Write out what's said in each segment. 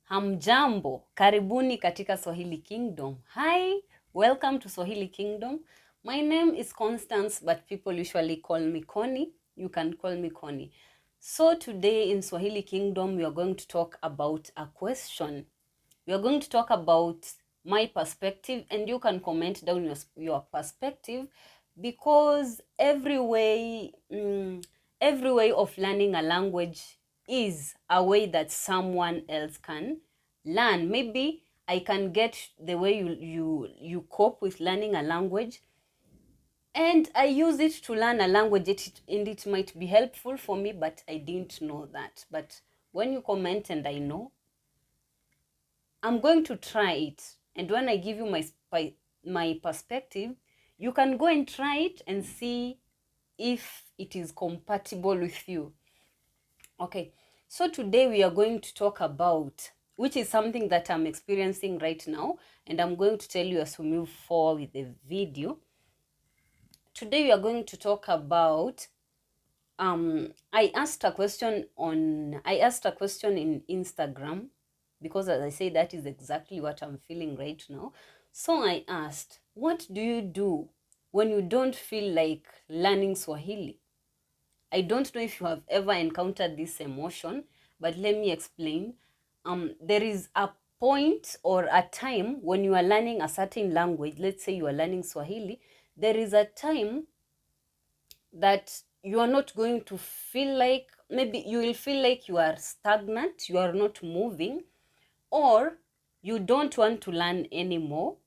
Hamjambo, karibuni katika Swahili Kingdom. Hi, welcome to Swahili Kingdom. My name is Constance, but people usually call me Connie. You can call me Connie. So today in Swahili Kingdom, we are going to talk about a question. We are going to talk about my perspective, and you can comment down your perspective, because every way of learning a language is a way that someone else can learn. Maybe I can get the way you cope with learning a language, and I use it to learn a language, and it might be helpful for me, but I didn't know that. But when you comment and I know, I'm going to try it. And when I give you my perspective, you can go and try it and see if it is compatible with you. Okay, so today we are going to talk about, which is something that I'm experiencing right now, and I'm going to tell you as we move forward with the video. Today we are going to talk about, I asked a question in Instagram, because as I say, that is exactly what I'm feeling right now. So I asked, what do you do when you don't feel like learning Swahili? I don't know if you have ever encountered this emotion, but let me explain. There is a point or a time when you are learning a certain language. Let's say you are learning Swahili. There is a time that you are not going to feel like, maybe you will feel like you are stagnant, you are not moving, or you don't want to learn anymore,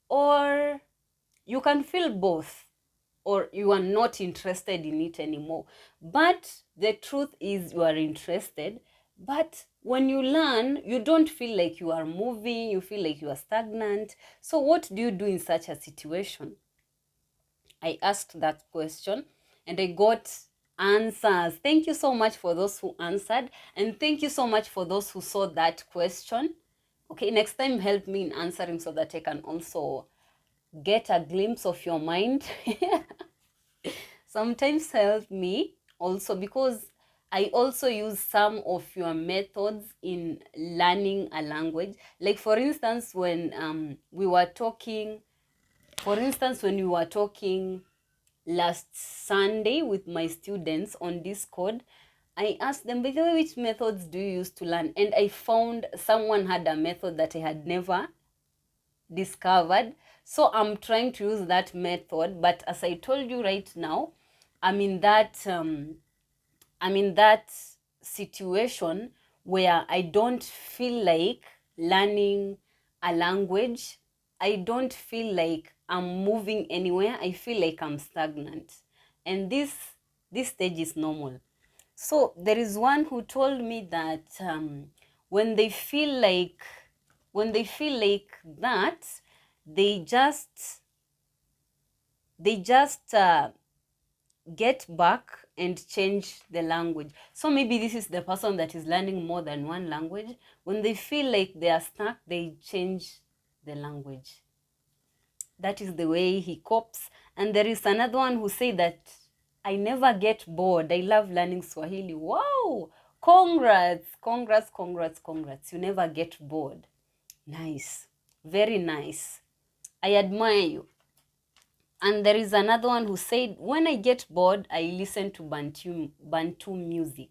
or you can feel both, or you are not interested in it anymore. But the truth is you are interested, but when you learn, you don't feel like you are moving, you feel like you are stagnant. So what do you do in such a situation? I asked that question and I got answers. Thank you so much for those who answered, and thank you so much for those who saw that question. Okay, next time help me in answering so that I can also get a glimpse of your mind. Sometimes help me also, because I also use some of your methods in learning a language. Like for instance, when we were talking last Sunday with my students on Discord, I asked them, by the way, which methods do you use to learn? And I found someone had a method that I had never discovered. So I'm trying to use that method. But as I told you right now, I'm in that situation where I don't feel like learning a language. I don't feel like I'm moving anywhere. I feel like I'm stagnant. And this stage is normal. So there is one who told me that when they feel like that, they just get back and change the language. So maybe this is the person that is learning more than one language. When they feel like they are stuck, they change the language. That is the way he copes. And there is another one who say that I never get bored. I love learning Swahili. Wow! Congrats, congrats, congrats, congrats. You never get bored. Nice. Very nice. I admire you. And there is another one who said, when I get bored, I listen to Bantu music.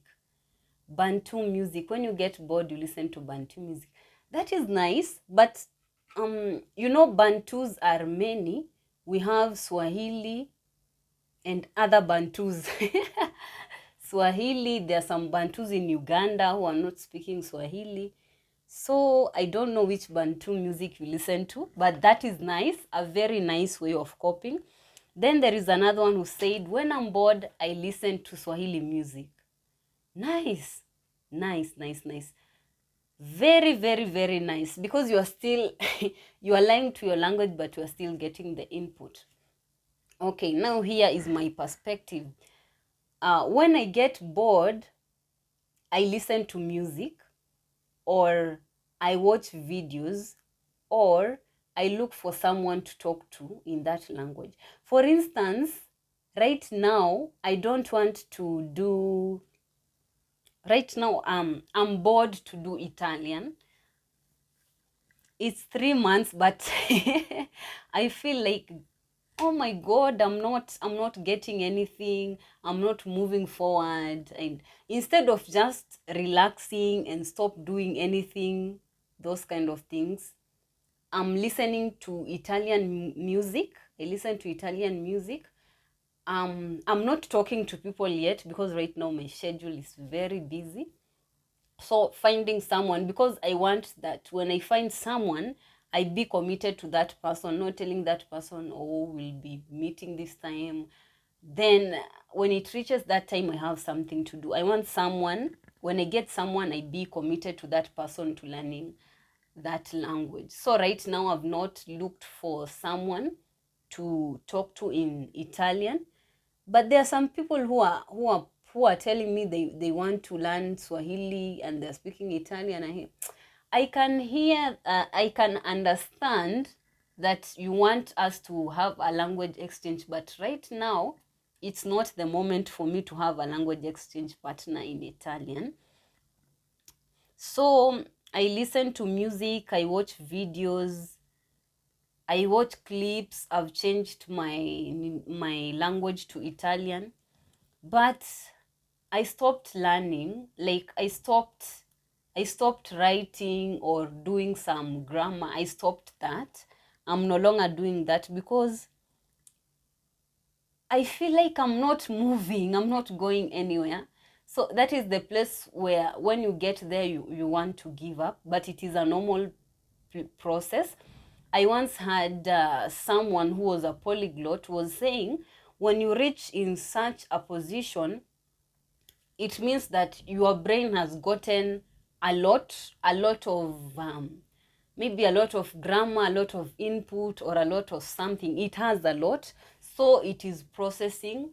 Bantu music. When you get bored, you listen to Bantu music. That is nice, but you know, Bantus are many. We have Swahili and other Bantus. Swahili, there are some Bantus in Uganda who are not speaking Swahili. So I don't know which Bantu music you listen to, but that is nice, a very nice way of coping. Then there is another one who said, when I'm bored, I listen to Swahili music. Nice, nice, nice, nice. Very, very, very nice, because you are still, you are lying to your language, but you are still getting the input. Okay, now here is my perspective. When I get bored, I listen to music, or I watch videos, or I look for someone to talk to in that language. For instance, right now, I don't want to do right now I'm bored to do Italian. It's 3 months, but I feel like, oh my god, I'm not getting anything, I'm not moving forward. And instead of just relaxing and stop doing anything, those kind of things, I'm listening to Italian music. I listen to Italian music. I'm not talking to people yet because right now my schedule is very busy. So finding someone, because I want that when I find someone, I be committed to that person, not telling that person, oh, we'll be meeting this time. Then when it reaches that time, I have something to do. I want someone, when I get someone, I be committed to that person, to learning that language. So right now I've not looked for someone to talk to in Italian, but there are some people who are telling me they want to learn Swahili and they're speaking Italian. I can understand that you want us to have a language exchange, but right now it's not the moment for me to have a language exchange partner in Italian. So I listen to music, I watch videos, I watch clips. I've changed my language to Italian, but I stopped learning. Like I stopped writing or doing some grammar. I stopped that. I'm no longer doing that because I feel like I'm not moving, I'm not going anywhere. So that is the place where when you get there, you want to give up, but it is a normal process. I once had someone who was a polyglot was saying, when you reach in such a position, it means that your brain has gotten a lot of maybe a lot of grammar, a lot of input, or a lot of something. It has a lot, so it is processing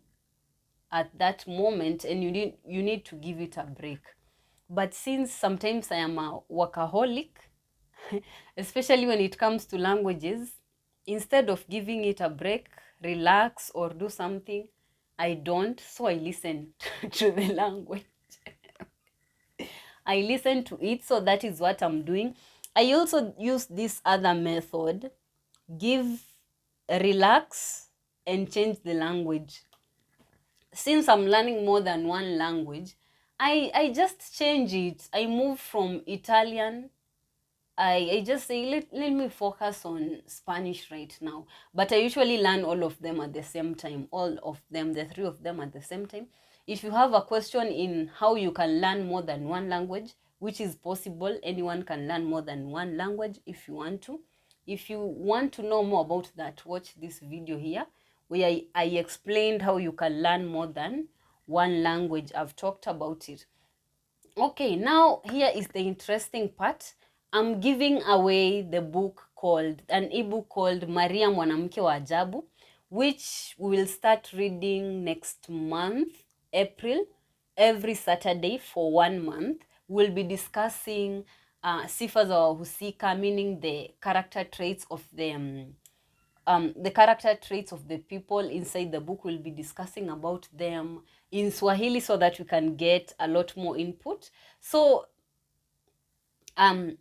at that moment, and you need to give it a break. But since sometimes I am a workaholic, especially when it comes to languages, instead of giving it a break, relax, or do something, I don't. So I listen to the language. I listen to it. So that is what I'm doing. I also use this other method: give, relax, and change the language. Since I'm learning more than one language, I just change it. I move from Italian. I just say, let me focus on Spanish right now. But I usually learn all of them at the same time. All of them, the three of them at the same time. If you have a question in how you can learn more than one language, which is possible, anyone can learn more than one language if you want to. If you want to know more about that, watch this video here where I explained how you can learn more than one language. I've talked about it. Okay, now here is the interesting part. I'm giving away the book called, an ebook called Maria Mwanamke wa Ajabu, which we will start reading next month, April, every Saturday for 1 month. We'll be discussing sifa za wahusika, meaning the character traits of the character traits of the people inside the book. Will be discussing about them in Swahili so that we can get a lot more input. So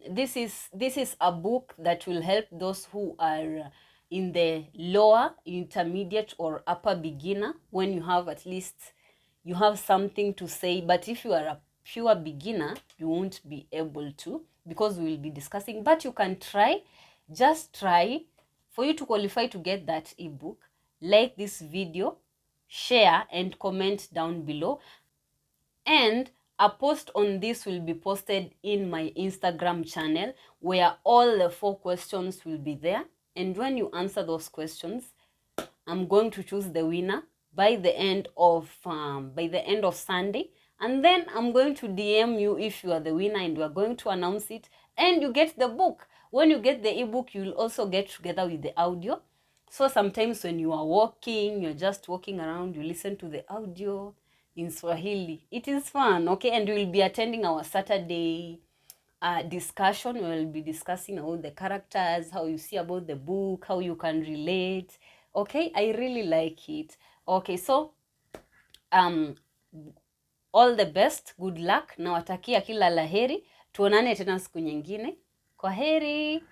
this is a book that will help those who are in the lower, intermediate, or upper beginner, when you have at least you have something to say. But if you are a pure beginner, you won't be able to, because we will be discussing. But you can try, just try. For you to qualify to get that ebook, like this video, share, and comment down below. And a post on this will be posted in my Instagram channel, where all the 4 questions will be there. And when you answer those questions, I'm going to choose the winner by the end of Sunday. And then I'm going to DM you if you are the winner, and we are going to announce it, and you get the book. When you get the ebook, you'll also get together with the audio. So sometimes when you are walking, you're just walking around, you listen to the audio in Swahili. It is fun, okay? And we will be attending our Saturday discussion. We will be discussing all the characters, how you see about the book, how you can relate. Okay, I really like it. Okay, so all the best, good luck, nawatakia kila laheri. Tuonane tena siku nyingine. Kwa heri.